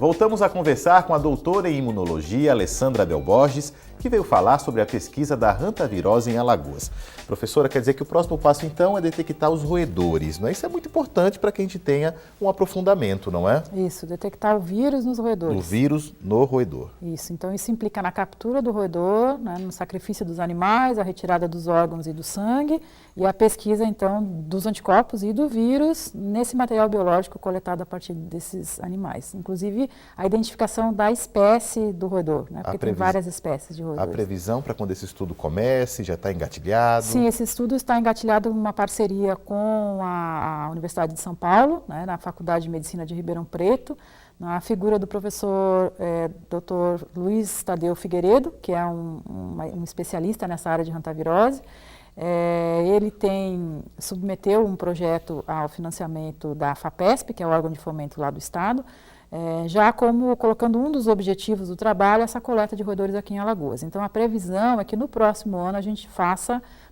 Voltamos a conversar com a doutora em imunologia, Alessandra Del Borges, que veio falar sobre a pesquisa da hantavirose em Alagoas. Professora, quer dizer que o próximo passo, então, é detectar os roedores, não é? Isso é muito importante para que a gente tenha um aprofundamento, não é? Isso, detectar o vírus nos roedores. O vírus no roedor. Isso, então isso implica na captura do roedor, né, no sacrifício dos animais, a retirada dos órgãos e do sangue e a pesquisa, então, dos anticorpos e do vírus nesse material biológico coletado a partir desses animais. Inclusive, a identificação da espécie do roedor, né, porque tem várias espécies de roedores. A previsão para quando esse estudo comece, já está engatilhado? Sim, esse estudo está engatilhado em uma parceria com a Universidade de São Paulo, né, na Faculdade de Medicina de Ribeirão Preto, na figura do professor Dr. Luiz Tadeu Figueiredo, que é um especialista nessa área de hantavirose. Ele submeteu um projeto ao financiamento da FAPESP, que é o órgão de fomento lá do Estado, já como colocando um dos objetivos do trabalho, essa coleta de roedores aqui em Alagoas. Então, a previsão é que no próximo ano a gente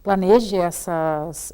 planeje essas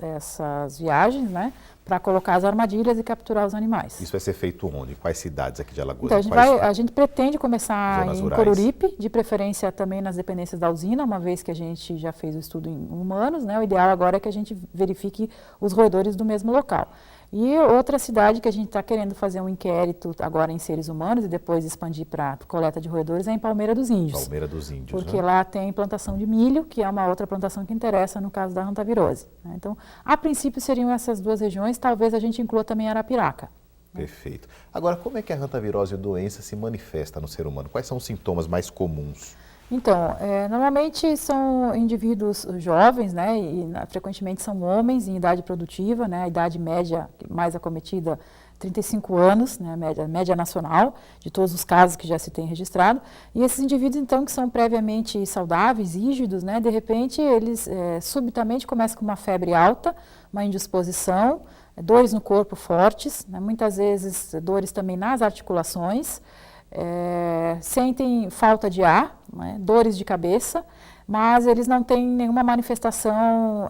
viagens, né, para colocar as armadilhas e capturar os animais. Isso vai ser feito onde? Quais cidades aqui de Alagoas? Então, a gente pretende começar em Coruripe, de preferência também nas dependências da usina, uma vez que a gente já fez o estudo em humanos, né? O ideal agora é que a gente verifique os roedores do mesmo local. E outra cidade que a gente está querendo fazer um inquérito agora em seres humanos e depois expandir para coleta de roedores é em Palmeira dos Índios. Palmeira dos Índios, porque né? Lá tem plantação de milho, que é uma outra plantação que interessa no caso da hantavirose, né? Então, a princípio seriam essas duas regiões, talvez a gente inclua também Arapiraca. Perfeito. Agora, como é que a hantavirose doença se manifesta no ser humano? Quais são os sintomas mais comuns? Então, normalmente são indivíduos jovens, né, e frequentemente são homens em idade produtiva, né, a idade média mais acometida, 35 anos, né, média nacional, de todos os casos que já se tem registrado. E esses indivíduos, então, que são previamente saudáveis, rígidos, né, de repente, eles subitamente começam com uma febre alta, uma indisposição, dores no corpo fortes, né, muitas vezes dores também nas articulações, sentem falta de ar, né, dores de cabeça, mas eles não têm nenhuma manifestação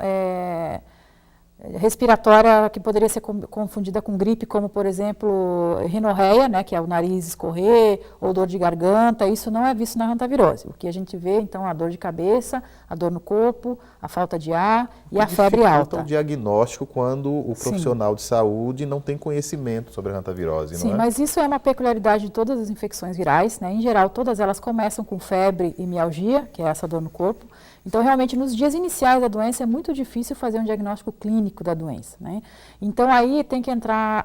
respiratória que poderia ser confundida com gripe, como, por exemplo, rinorreia, né, que é o nariz escorrer, ou dor de garganta. Isso não é visto na hantavirose. O que a gente vê, então, a dor de cabeça, a dor no corpo, a falta de ar e a febre alta. O diagnóstico quando o profissional de saúde não tem conhecimento sobre a hantavirose, Sim, não é? mas isso é uma peculiaridade de todas as infecções virais, né? Em geral, todas elas começam com febre e mialgia, que é essa dor no corpo. Então, realmente, nos dias iniciais da doença é muito difícil fazer um diagnóstico clínico da doença, né? Então, aí tem que entrar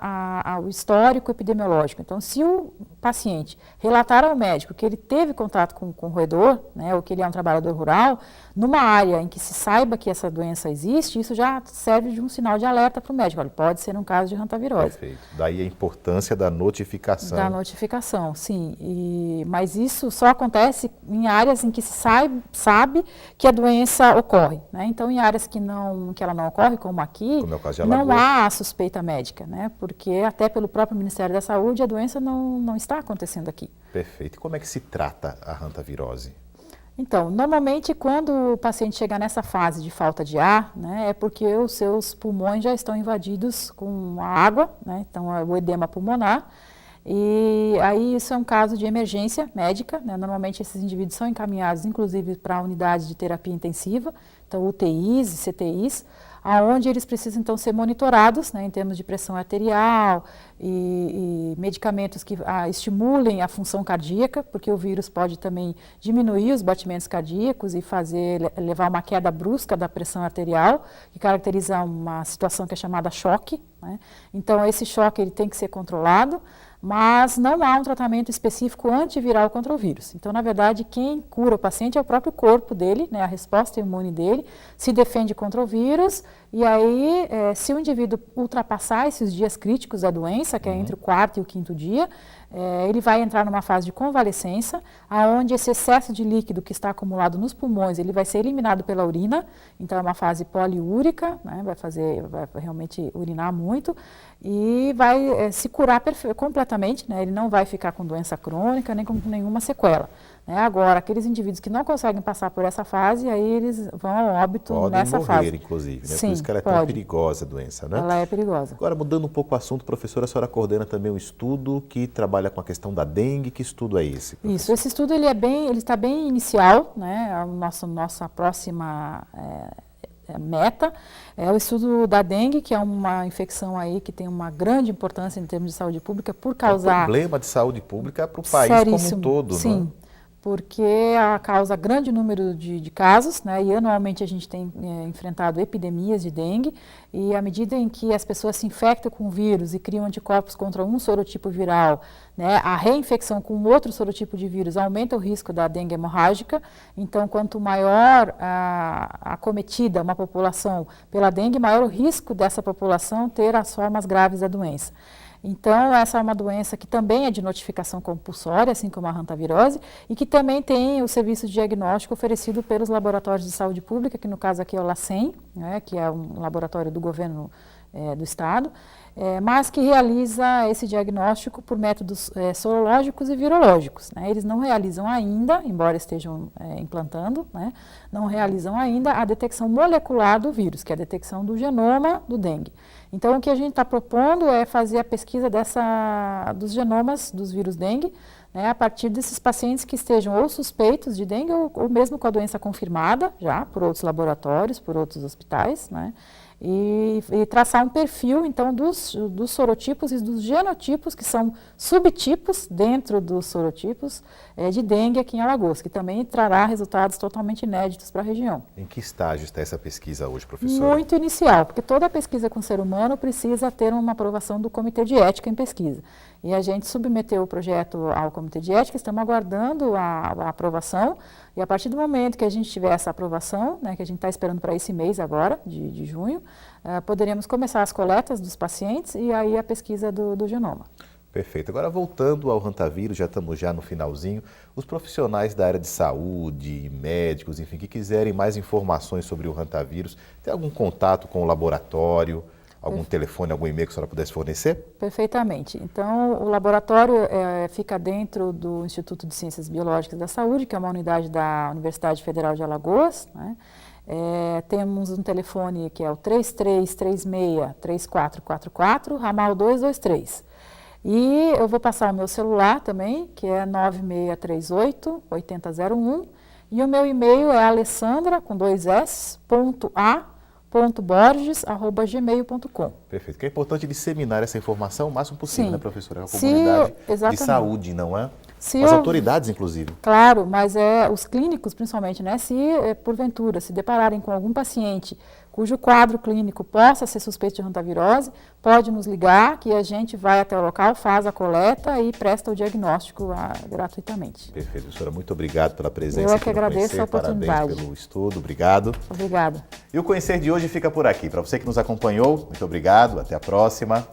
o histórico epidemiológico. Então, se o paciente relatar ao médico que ele teve contato com o roedor, né, ou que ele é um trabalhador rural, numa área em que se saiba que essa doença existe, isso já serve de um sinal de alerta para o médico. Olha, pode ser um caso de hantavirose. Perfeito. Daí a importância da notificação. Da notificação, sim. Mas isso só acontece em áreas em que se sabe que a doença ocorre, né? Então, em áreas que ela não ocorre, como aqui, como é o caso de Alagoas, não há suspeita médica, né? Porque até pelo próprio Ministério da Saúde a doença não está acontecendo aqui. Perfeito. E como é que se trata a hantavirose? Então, normalmente quando o paciente chega nessa fase de falta de ar, né, é porque os seus pulmões já estão invadidos com a água, né? Então é o edema pulmonar. E aí isso é um caso de emergência médica, né? Normalmente esses indivíduos são encaminhados inclusive para a unidade de terapia intensiva, então UTIs e CTIs, aonde eles precisam então ser monitorados, né, em termos de pressão arterial e medicamentos que estimulem a função cardíaca, porque o vírus pode também diminuir os batimentos cardíacos e levar a uma queda brusca da pressão arterial, que caracteriza uma situação que é chamada choque, né? Então esse choque ele tem que ser controlado, mas não há um tratamento específico antiviral contra o vírus. Então, na verdade, quem cura o paciente é o próprio corpo dele, né, a resposta imune dele, se defende contra o vírus, e aí, se o indivíduo ultrapassar esses dias críticos da doença, que é entre o quarto e o quinto dia, ele vai entrar numa fase de convalescença, onde esse excesso de líquido que está acumulado nos pulmões, ele vai ser eliminado pela urina, então é uma fase poliúrica, né, vai realmente urinar muito, e vai se curar completamente, né, ele não vai ficar com doença crônica, nem com nenhuma sequela. Agora, aqueles indivíduos que não conseguem passar por essa fase, aí eles vão ao óbito nessa fase. Podem morrer, inclusive, né? Sim, por isso que ela é tão perigosa, a doença, né? Ela é perigosa. Agora, mudando um pouco o assunto, professora, a senhora coordena também um estudo que trabalha com a questão da dengue. Que estudo é esse, professora? Isso, esse estudo ele está bem inicial, né? A nossa próxima meta é o estudo da dengue, que é uma infecção aí que tem uma grande importância em termos de saúde pública por causar... É um problema de saúde pública para o país seríssimo, como um todo, sim, né? Porque causa grande número de casos, né? E anualmente a gente tem enfrentado epidemias de dengue, e à medida em que as pessoas se infectam com o vírus e criam anticorpos contra um sorotipo viral, né? A reinfecção com outro sorotipo de vírus aumenta o risco da dengue hemorrágica. Então, quanto maior a acometida uma população pela dengue, maior o risco dessa população ter as formas graves da doença. Então, essa é uma doença que também é de notificação compulsória, assim como a hantavirose, e que também tem o serviço de diagnóstico oferecido pelos laboratórios de saúde pública, que no caso aqui é o LACEN, né, que é um laboratório do governo do estado, mas que realiza esse diagnóstico por métodos sorológicos e virológicos, né. Eles não realizam ainda, embora estejam implantando, né, não realizam ainda a detecção molecular do vírus, que é a detecção do genoma do dengue. Então, o que a gente está propondo é fazer a pesquisa dos genomas dos vírus dengue, né, a partir desses pacientes que estejam ou suspeitos de dengue ou mesmo com a doença confirmada já por outros laboratórios, por outros hospitais, né, e traçar um perfil, então, dos sorotipos e dos genotipos, que são subtipos dentro dos sorotipos de dengue aqui em Alagoas, que também trará resultados totalmente inéditos para a região. Em que estágio está essa pesquisa hoje, professora? Muito inicial, porque toda pesquisa com ser humano precisa ter uma aprovação do Comitê de Ética em Pesquisa. E a gente submeteu o projeto ao Comitê de Ética, estamos aguardando a aprovação, e a partir do momento que a gente tiver essa aprovação, né, que a gente está esperando para esse mês agora, de junho, poderemos começar as coletas dos pacientes e aí a pesquisa do genoma. Perfeito. Agora, voltando ao hantavírus, já estamos no finalzinho, os profissionais da área de saúde, médicos, enfim, que quiserem mais informações sobre o hantavírus, tem algum contato com o laboratório, algum telefone, algum e-mail que a senhora pudesse fornecer? Perfeitamente. Então, o laboratório fica dentro do Instituto de Ciências Biológicas da Saúde, que é uma unidade da Universidade Federal de Alagoas, né? Temos um telefone que é o 3336-3444, ramal 223. E eu vou passar o meu celular também, que é 9638-8001, e o meu e-mail é alessandra, com 2 S, .a.borges@gmail.com. Perfeito. Que é importante disseminar essa informação o máximo possível, sim, né, professora? É uma comunidade de saúde, não é? As autoridades, inclusive. Claro, mas os clínicos, principalmente, né? Se porventura se depararem com algum paciente cujo quadro clínico possa ser suspeito de hantavirose, pode nos ligar que a gente vai até o local, faz a coleta e presta o diagnóstico gratuitamente. Perfeito, professora. Muito obrigado pela presença. Eu é que agradeço a oportunidade. Parabéns pelo estudo. Obrigado. Obrigada. E o Conhecer de hoje fica por aqui. Para você que nos acompanhou, muito obrigado. Até a próxima.